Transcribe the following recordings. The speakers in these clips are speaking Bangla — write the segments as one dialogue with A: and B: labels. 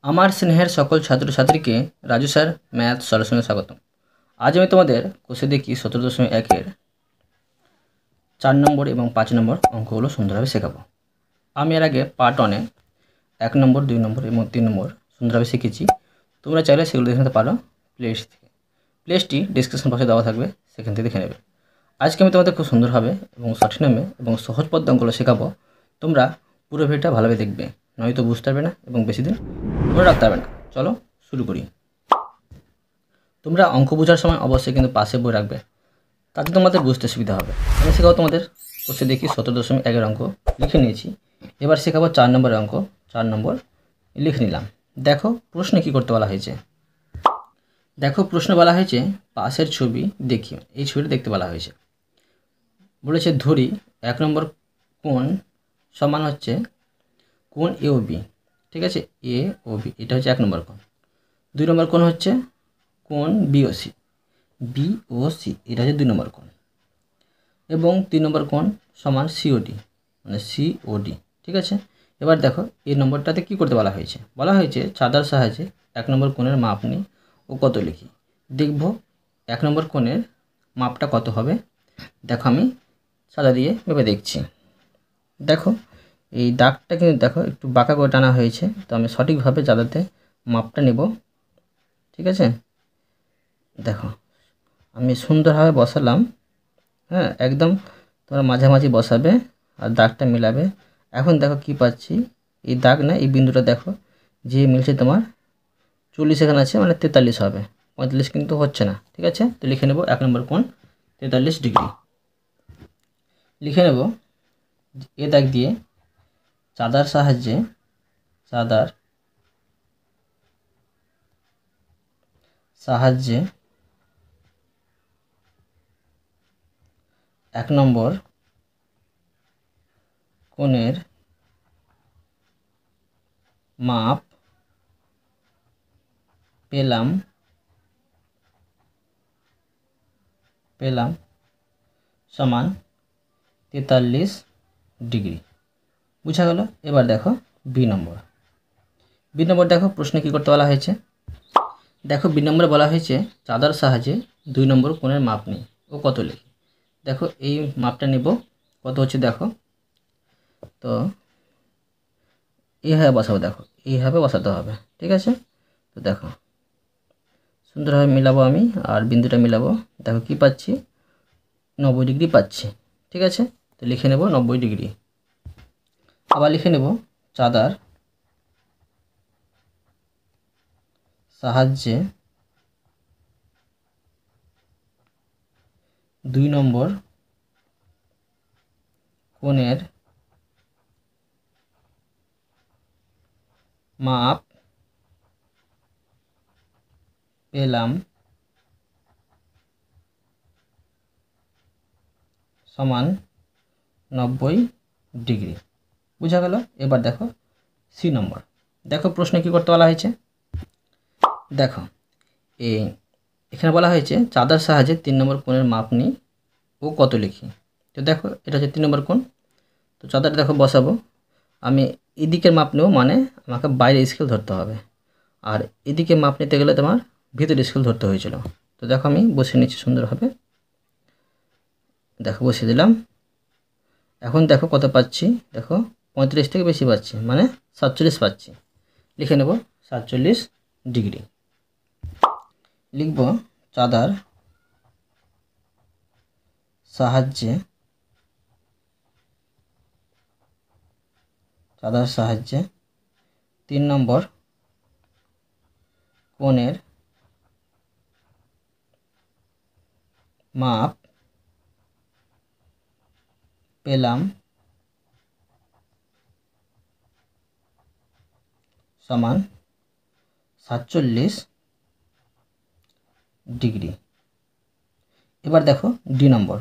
A: আমার স্নেহের সকল ছাত্রছাত্রীকে রাজু স্যার ম্যাথ সলিউশনে স্বাগতম। আজ আমি তোমাদের কোষে দেখি 17.1-এর 4 নম্বর এবং 5 নম্বর অঙ্কগুলো সুন্দরভাবে শেখাবো। আমি এর আগে পার্ট 1-এ 1 নম্বর 2 নম্বর এবং 3 নম্বর সুন্দরভাবে শিখেছি। তোমরা চাইলে সেগুলো দেখে নিতে পারো প্লেলিস্ট থেকে। প্লেলিস্টটি ডিসক্রিপশন বক্সে দেওয়া থাকবে, সেখান থেকে দেখে নেবে। আজকে আমি তোমাদের খুব সুন্দরভাবে এবং সঠিক নামে এবং সহজ পদ্ধতি অঙ্কগুলো শেখাবো। তোমরা পুরো ভিডিওটা ভালোভাবে দেখবে, নয়তো বুঝতে পারবে না এবং বেশি দিন মনে রাখতে পারবে না। চলো শুরু করি। তোমরা অঙ্ক বোঝার সময় অবশ্যই কিন্তু পাশে বই রাখবে, তাতে তোমাদের বুঝতে সুবিধা হবে। আমি শেখাবো তোমাদের কোষে দেখি 17.1-এর অঙ্ক লিখে নিয়েছি। এবার শেখাবো 4 নম্বরের অঙ্ক। 4 নম্বর লিখে নিলাম। দেখো প্রশ্নে কি করতে বলা হয়েছে। দেখো প্রশ্ন বলা হয়েছে পাশের ছবি দেখি, এই ছবিটা দেখতে বলা হয়েছে। বলেছে ধরি 1 নম্বর কোণ সমান হচ্ছে কোণ এ ও বি, ঠিক আছে, এ ও বি, এটা হচ্ছে 1 নম্বর কোণ। 2 নম্বর কোণ হচ্ছে কোণ বি ও সি, বি ও সি, এটা হচ্ছে 2 নম্বর কোণ। এবং 3 নম্বর কোণ সমান সিওডি, মানে সিওডি, ঠিক আছে। এবার দেখো এই নম্বরটাতে কি করতে বলা হয়েছে। বলা হয়েছে চাঁদার সাহায্যে 1 নম্বর কোণের মাপ নিই ও কত লিখি। দেখব 1 নম্বর কোণের মাপটা কত হবে। দেখো আমি চাঁদা দিয়ে ভেবে দেখছি। দেখো এই দাগটা কিন্তু দেখো একটু বাঁকা করে টানা হয়েছে, তো আমি সঠিকভাবে চাঁদাতে মাপটা নেব, ঠিক আছে। দেখো আমি সুন্দরভাবে বসালাম, হ্যাঁ, একদম তোমরা মাঝামাঝি বসাবে আর দাগটা মিলাবে। এখন দেখো কি পাচ্ছি, এই দাগ না, এই বিন্দুটা দেখো যে মিলছে তোমার 40 এখানে আছে, মানে 43 হবে, 45 কিন্তু হচ্ছে না, ঠিক আছে। তো লিখে নেব 1 নম্বর কোণ 43 ডিগ্রি লিখে নেব। এ দাগ দিয়ে চাঁদার সাহায্যে 1 নম্বর কোণের মাপ পেলাম সমান 43 ডিগ্রি, বুঝা গেল। এবার দেখো বি নম্বর। দেখো প্রশ্নে কী করতে বলা হয়েছে। দেখো বি নম্বরে বলা হয়েছে চাঁদার সাহায্যে 2 নম্বর কোণের মাপ নিই ও কত লিখি। দেখো এই মাপটা নেব, কত হচ্ছে দেখো, তো এইভাবে বসাবো, দেখো এইভাবে বসাতে হবে, ঠিক আছে। তো দেখো সুন্দরভাবে মিলাবো আমি আর বিন্দুটা মিলাবো। দেখো কি পাচ্ছি, 90 ডিগ্রি পাচ্ছি, ঠিক আছে। তো লিখে নেব 90 ডিগ্রি। আবার লিখে নেব চাঁদার সাহায্যে 2 নম্বর কোণের মাপ পেলাম সমান 90 ডিগ্রি, বুঝা গেল। এবার দেখো সি নম্বর। দেখো প্রশ্নে কী করতে বলা হয়েছে। দেখো এখানে বলা হয়েছে চাঁদার সাহায্যে 3 নম্বর কোণের মাপ নিই ও কত লিখি। তো দেখো এটা হচ্ছে 3 নম্বর কোণ। তো চাঁদাটা দেখো বসাবো, আমি এদিকের মাপ নেব, মানে আমাকে বাইরে স্কেল ধরতে হবে, আর এদিকে মাপ নিতে গেলে তোমার ভিতরে স্কেল ধরতে হয়েছিল। তো দেখো আমি বসিয়ে নিচ্ছি সুন্দরভাবে, দেখো বসিয়ে দিলাম। এখন দেখো কত পাচ্ছি, দেখো 35 থেকে বেশি পাচ্ছি, মানে 47 পাচ্ছি। লিখে নেব 47 ডিগ্রি। লিখব চাঁদার সাহায্যে 3 নম্বর কোণের মাপ পেলাম সমান 47 ডিগ্রি। এবার দেখো ডি নম্বর।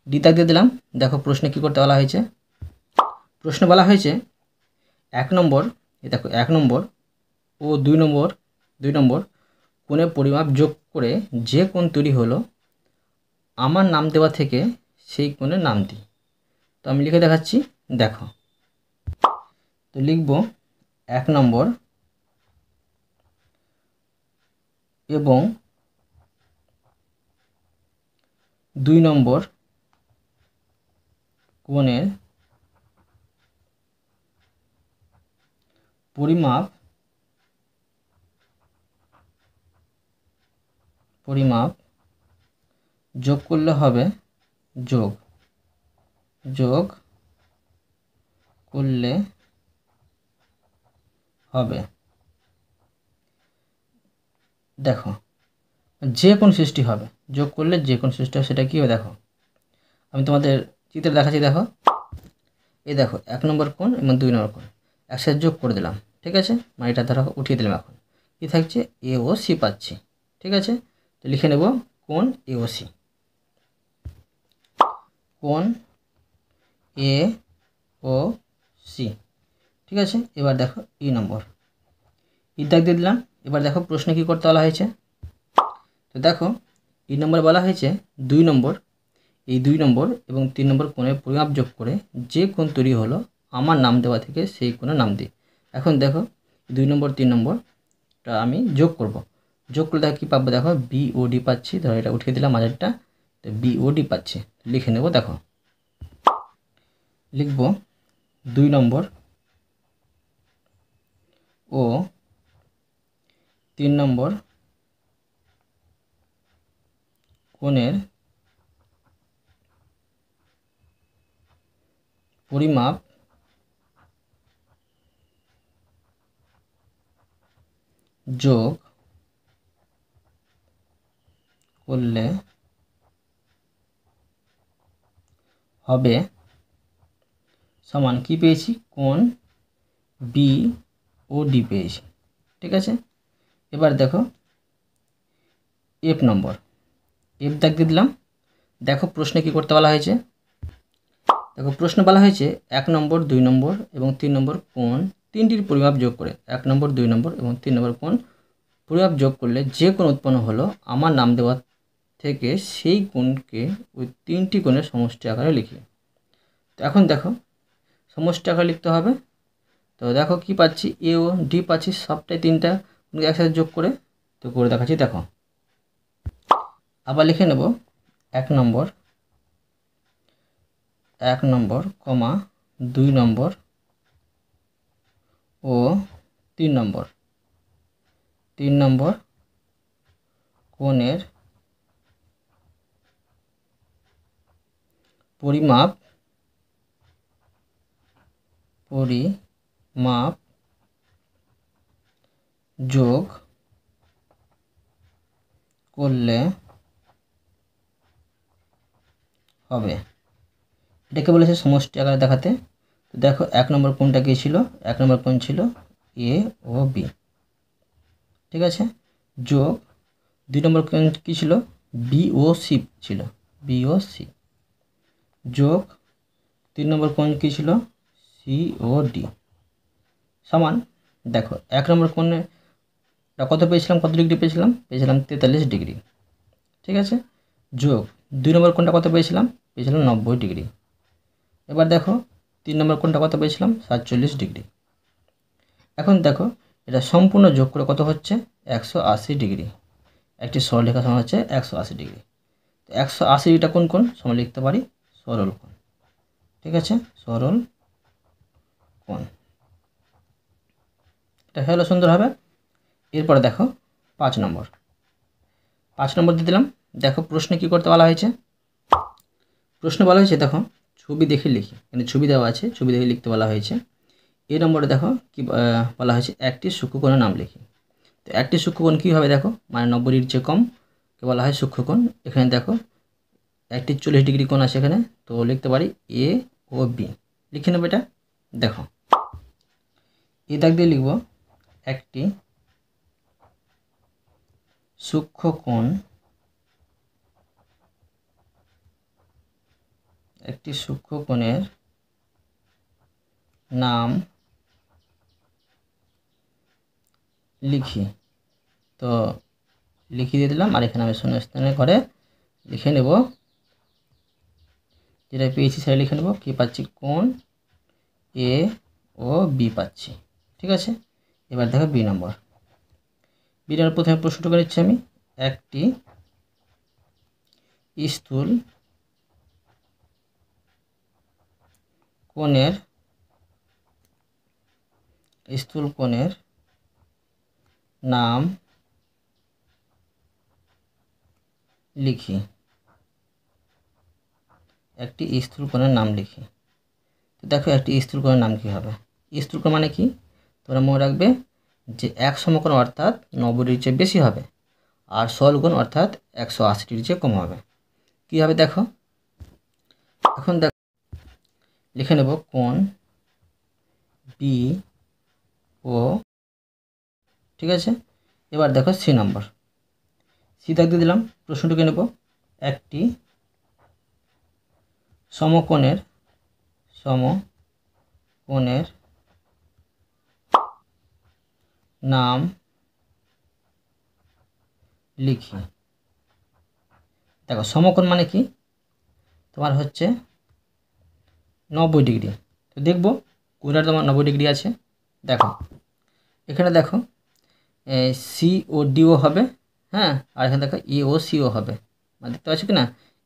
A: ডি দাগ দিয়ে দিলাম। দেখো প্রশ্নে কী করতে বলা হয়েছে। প্রশ্নে বলা হয়েছে 1 নম্বর, দেখো 1 নম্বর ও 2 নম্বর কোণের পরিমাপ যোগ করে যে কোণ তৈরি হলো আমার নাম দেওয়া থেকে সেই কোণের নাম দিই। তো আমি লিখে দেখাচ্ছি, দেখো। তো লিখব 1 নম্বর এবং 2 নম্বর কোণের পরিমাপ যোগ করলে হবে যোগ করলে হবে দেখো যে কোন সৃষ্টি হবে, যোগ করলে যে কোন সৃষ্টি হবে সেটা কী হবে দেখো, আমি তোমাদের চিত্রে দেখাচ্ছি। দেখো এই দেখো 1 নম্বর কোণ এবং 2 নম্বর কোণ একসাথে যোগ করে দিলাম, ঠিক আছে, মানে এটা ধরো উঠিয়ে দিলাম। এখন কী থাকছে, এ ও সি পাচ্ছি, ঠিক আছে। তো লিখে নেব কোণ এ ও সি, কোণ এ ও সি, ঠিক আছে। এবার দেখো ই নম্বর, ই দাগ দিয়ে দিলাম। এবার দেখো প্রশ্নে কী করতে বলা হয়েছে, তো দেখো ই নম্বর বলা হয়েছে 2 নম্বর, এই 2 নম্বর এবং 3 নম্বর কোণের পরিমাপ যোগ করে যে কোণ তৈরি হলো আমার নাম দেওয়া থেকে সেই কোণের নাম দিই। এখন দেখো 2 নম্বর 3 নম্বরটা আমি যোগ করব, যোগ করলে দেখো কী পাবো, দেখো বিওডি পাচ্ছি। ধরো এটা উঠিয়ে দিলাম মাঝেরটা, তো বিওডি পাচ্ছি। লিখে নেব, দেখো লিখব 2 নম্বর ও 3 নম্বর কোণের পরিমাপ যোগ করলে হবে সমান কি পেয়েছি, কোণ বি ও ডি পেয়েছি, ঠিক আছে। এবার দেখো এফ নম্বর, এফ দাগ দিয়ে দিলাম। দেখো প্রশ্নে কী করতে বলা হয়েছে, দেখো প্রশ্ন বলা হয়েছে 1 নম্বর 2 নম্বর এবং 3 নম্বর কোণ তিনটির পরিমাপ যোগ করে 1 নম্বর 2 নম্বর এবং 3 নম্বর কোণ পরিমাপ যোগ করলে যে কোণ উৎপন্ন হলো আমার নাম দেওয়া থেকে সেই কোণকে ওই 3টি কোণের সমষ্টি আকারে লিখি। তো এখন দেখো সমষ্টি আকারে লিখতে হবে। তো দেখো কি পাচ্ছি, এ ও ডি পাচ্ছি, সবটাই 3টা একসাথে যোগ করে তো করে দেখাচ্ছি। দেখো আবার লিখে নেব 1 নম্বর 2 নম্বর ও 3 নম্বর কোণের পরিমাপ যোগ করলে হবে, এটাকে বলেছে সমষ্টি আকারে দেখাতে। তো দেখো 1 নম্বর কোণটা কী ছিল, 1 নম্বর কোণ ছিল এ ও বি, ঠিক আছে, যোগ 2 নম্বর কোণ কী ছিল, বি ও সি ছিল, বি ও সি, যোগ 3 নম্বর কোণ কী ছিল, সি ও ডি, সমান দেখো 1 নম্বর কোণটা কত পেয়েছিলাম, কত ডিগ্রি পেয়েছিলাম 43 ডিগ্রি, ঠিক আছে, যোগ 2 নম্বর কোণটা কত পেয়েছিলাম 90 ডিগ্রি। এবার দেখো 3 নম্বর কোণটা কত পেয়েছিলাম 47 ডিগ্রি। এখন দেখো এটা সম্পূর্ণ যোগ করে কত হচ্ছে 180 ডিগ্রি, একটি সরলরেখা সমান হচ্ছে 180 ডিগ্রি। তো 180 ডিগ্রিটা কোন কোণ, সমান লিখতে পারি সরল কোণ, ঠিক আছে, সরল কোণ, এটা হলো সুন্দর হবে। এরপরে দেখো 5 নম্বর দিয়ে দিলাম। দেখো প্রশ্নে কি করতে বলা হয়েছে, প্রশ্ন বলা হয়েছে দেখো ছবি দেখে লিখি, মানে ছবি দেওয়া আছে, ছবি দেখে লিখতে বলা হয়েছে। এই নম্বরে দেখো কি বলা হয়েছে, একটি সূক্ষ্মকোণের নাম লিখি। তো একটি সূক্ষ্মকোণ কী হবে দেখো, মানে 90 ডিগ্রির চেয়ে কম কে বলা হয় সূক্ষ্মকোণ। এখানে দেখো একটি 40 ডিগ্রি কোণ আছে এখানে, তো লিখতে পারি এ ও বি, লিখে নেব এটা। দেখো এ দাগ দিয়ে লিখব একটি সূক্ষ্মকোণ, একটি সূক্ষ্মকোণের নাম লিখি। তো লিখে দিয়ে দিলাম, আর এখানে আমি শূন্যস্থানে করে লিখে নেব, যেটা পেয়েছি সেটা লিখে নেব। কী পাচ্ছি, কোণ এ ও বি পাচ্ছি, ঠিক আছে। এবার দেখো বি নম্বর, প্রথমে প্রশ্নটা করে নিচ্ছি আমি। একটি স্থূল কোণের নাম লিখি। একটি স্থূল কোণের নাম লিখি। তো দেখো একটি স্থূল কোণের নাম কী হবে? স্থূল কোণ মানে কি তোমরা মনে রাখবে যে এক সমকোণ অর্থাৎ 90 ডিগ্রির চেয়ে বেশি হবে, আর সরল কোণ অর্থাৎ 180 ডিগ্রির চেয়ে কম হবে। কী হবে দেখো, এখন দেখো লিখে নেব কোণ বি ও, ঠিক আছে। এবার দেখো সি নম্বর, সি দাগ দিয়ে দিলাম। প্রশ্নটুকু নেব একটি সমকোণের নাম লিখি। দেখো সমকোণ মানে কি তোমার হচ্ছে 90 ডিগ্রি। তো দেখব কোনটা তোমার 90 ডিগ্রি আছে। দেখো এখানে দেখো সি ও ডিও হবে, হ্যাঁ, আর এখানে দেখো এ ও সিও হবে, মানে দেখতে পাচ্ছি কি না,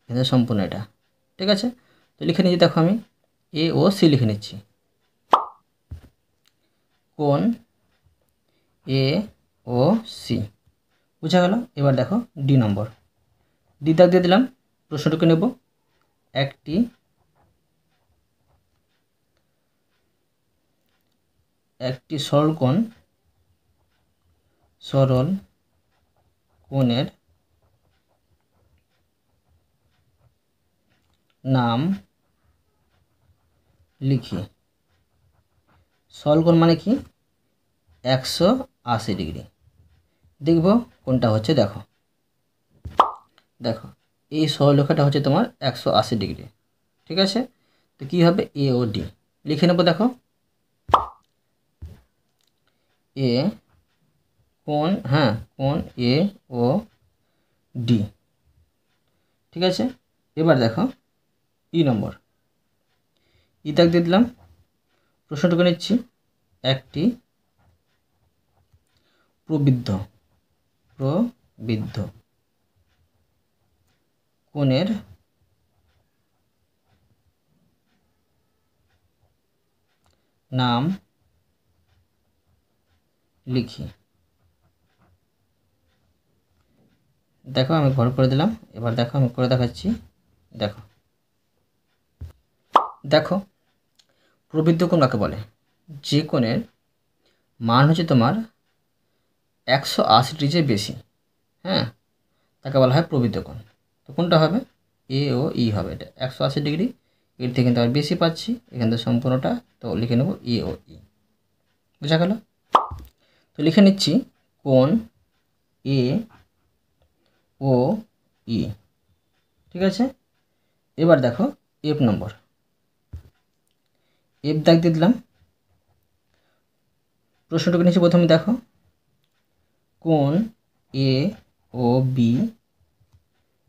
A: এখানে সম্পূর্ণ এটা, ঠিক আছে। তো লিখে নিচ্ছি, দেখো আমি এ ও সি লিখে নিচ্ছি। কোণ এ ও সি বুঝা গেল। এবার দেখো ডি নম্বর, ডি দাগ দিয়ে দিলাম। প্রশ্নটুকু নেব একটি সরল কোণের নাম লিখি। সরল কোণ মানে কি 180 ডিগ্রি। দেখব কোনটা হচ্ছে। দেখো দেখো এই সরলরেখাটা হচ্ছে তোমার 180 ডিগ্রি, ঠিক আছে। তো কী হবে, এ ও ডি লিখে নেব। দেখো এ কোণ, হ্যাঁ, কোণ এ ও ডি, ঠিক আছে। এবার দেখো ই নম্বর, ই দাগ দিয়ে দিলাম। প্রশ্নটুকু নিচ্ছি একটি প্রবৃদ্ধ কোণের নাম লিখি। দেখো আমি ঘর করে দিলাম। এবার দেখো আমি করে দেখাচ্ছি। দেখো দেখো প্রবৃদ্ধ কোণ কাকে বলে? যে কোণের মান হচ্ছে তোমার 180 ডিগ্রির চেয়ে বেশি, হ্যাঁ, তাকে বলা হয় প্রবৃদ্ধ কোণ। তো কোনটা হবে? এ ও ই হবে। এটা 180 ডিগ্রি, এর থেকে কিন্তু আর বেশি পাচ্ছি, এখান থেকে সম্পূর্ণটা, তো লিখে নেব এ ও ই। বুঝা গেল? তো লিখে নিচ্ছি কোণ এ ও ই, ঠিক আছে। এবার দেখো এফ নম্বর, এফ দাগ দিয়ে দিলাম। প্রশ্নটুকু নিচে প্রথমে দেখো কোণ এ ও বি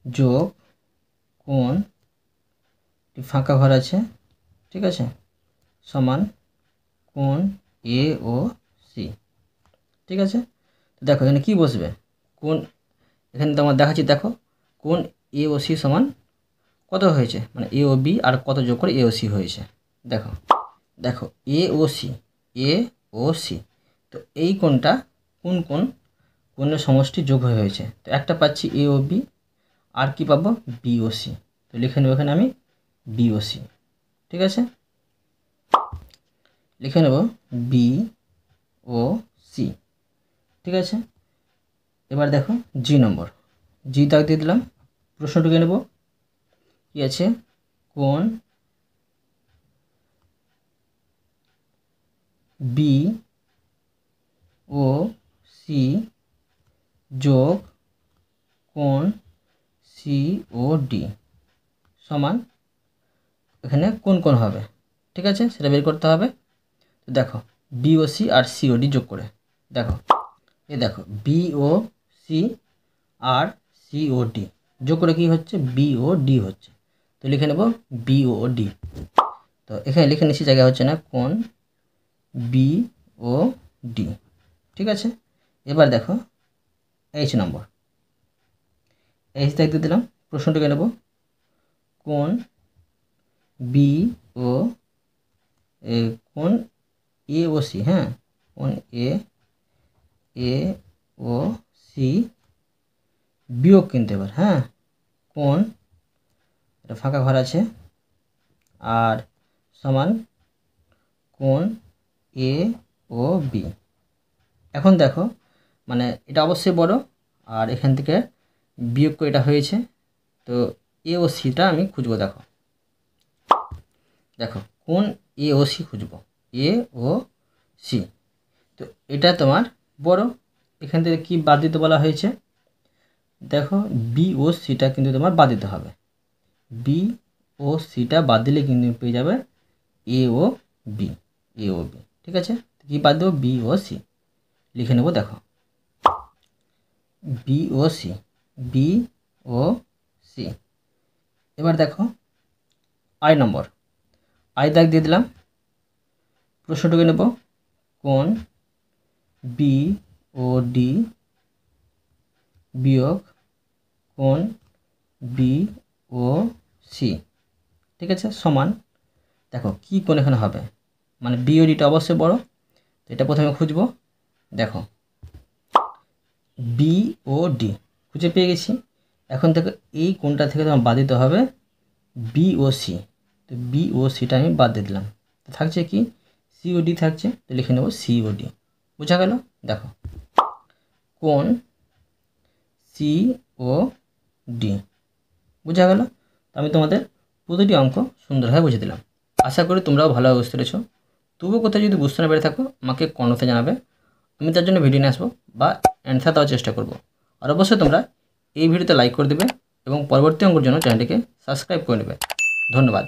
A: যোগ কোণ ফাঁকা ঘর আছে, ঠিক আছে, সমান কোণ এ ও সি, ঠিক আছে। তো দেখো এখানে কী বসবে, কোণ, এখানে তোমার দেখাচ্ছি। দেখো কোণ এ ও সি সমান কত হয়েছে, মানে এ ও বি আর কত যোগ করে এ ও সি হয়েছে। দেখো দেখো এ ও সি, তো এই কোণটা কোন কোণের সমষ্টি যোগ হয়েছে। তো একটা পাচ্ছি এ ও বি, আর কি পাবো, বি ও সি। তো লিখে নেব এখানে আমি বি ও সি, ঠিক আছে। লিখে নেব বি ও সি, ঠিক আছে। এবার দেখো জি নম্বর, জি দাগ দিয়ে দিলাম। প্রশ্নটুকু নেব কি আছে, কোণ বি ও সি যোগ কোণ সি ও ডি সমান, এখানে কোন হবে, ঠিক আছে, সেটা বের করতে হবে। তো দেখো বি ও সি আর সি ও ডি যোগ করে দেখো, দেখো বি ও সি আর সি ও ডি যোগ করে কী হচ্ছে, বি ও ডি হচ্ছে। তো লিখে নেব বি ও ডি। তো এখানে লিখে নিচ্ছি, জায়গা হচ্ছে না, কোণ বি ও ডি, ঠিক আছে। এবার দেখো এইচ নম্বর, এইচ দাগ দিয়ে দিলাম। প্রশ্নটাকে নেব, কোন বি ও কোন এ ও সি, হ্যাঁ কোন এ ও সি বিয়োগ কিন্তু এবার, হ্যাঁ কোন, এটা ফাঁকা ঘর আছে, আর সমান কোন এ ও বি। এখন দেখো মানে এটা অবশ্যই বড়, আর এখান থেকে বিয়োগ করে এটা হয়েছে, তো এ ও সিটা আমি খুঁজবো। দেখো দেখো কোন এ ও সি খুঁজবো, এ ও সি, তো এটা তোমার বড়, এখান থেকে কি বাদ দিতে বলা হয়েছে, দেখো বি ও সিটা কিন্তু তোমার বাদ দিতে হবে, বি ও সিটা বাদ দিলে কিন্তু পেয়ে যাবে এ ও বি, এ ও বি, ঠিক আছে। কি বাদ দেবো, বি ও সি লিখে নেব। দেখো বি ও সি, বি ও সি। এবার দেখো আই নম্বর, আই দাগ দিয়ে দিলাম। প্রশ্নটাকে নেব, কোন বি ও ডি বিয়োগ কোন বি ও সি, ঠিক আছে, সমান, দেখো কি কোন এখানে হবে, মানে বি ও ডিটা অবশ্যই বড়, তো এটা প্রথমে খুঁজবো। দেখো বি ও ডি খুঁজে পেয়ে গেছি, এখন থেকে এই কোনটা থেকে তোমার বাদ দিতে হবে বি ও সি, তো বি ও সিটা আমি বাদ দিয়ে দিলাম, তো থাকছে কি সিওডি থাকছে, তো লিখে নেব সিওডি। বোঝা গেল? দেখো কোন সি ও ডি, বোঝা গেল? তো আমি তোমাদের প্রতিটি অঙ্ক সুন্দরভাবে বুঝে দিলাম। আশা করি তোমরাও ভালোভাবে বুঝতে পেরেছো। তবুও কোথাও যদি বুঝতে না পেরে থাকো আমাকে কমেন্টে জানাবে, আমি তার জন্য ভিডিও নিয়ে আসবো বা অ্যান্সার দেওয়ার চেষ্টা করব। আর অবশ্যই তোমরা এই ভিডিওতে লাইক করে দেবে এবং পরবর্তী অঙ্কের জন্য চ্যানেলটিকে সাবস্ক্রাইব করে নেবে। ধন্যবাদ।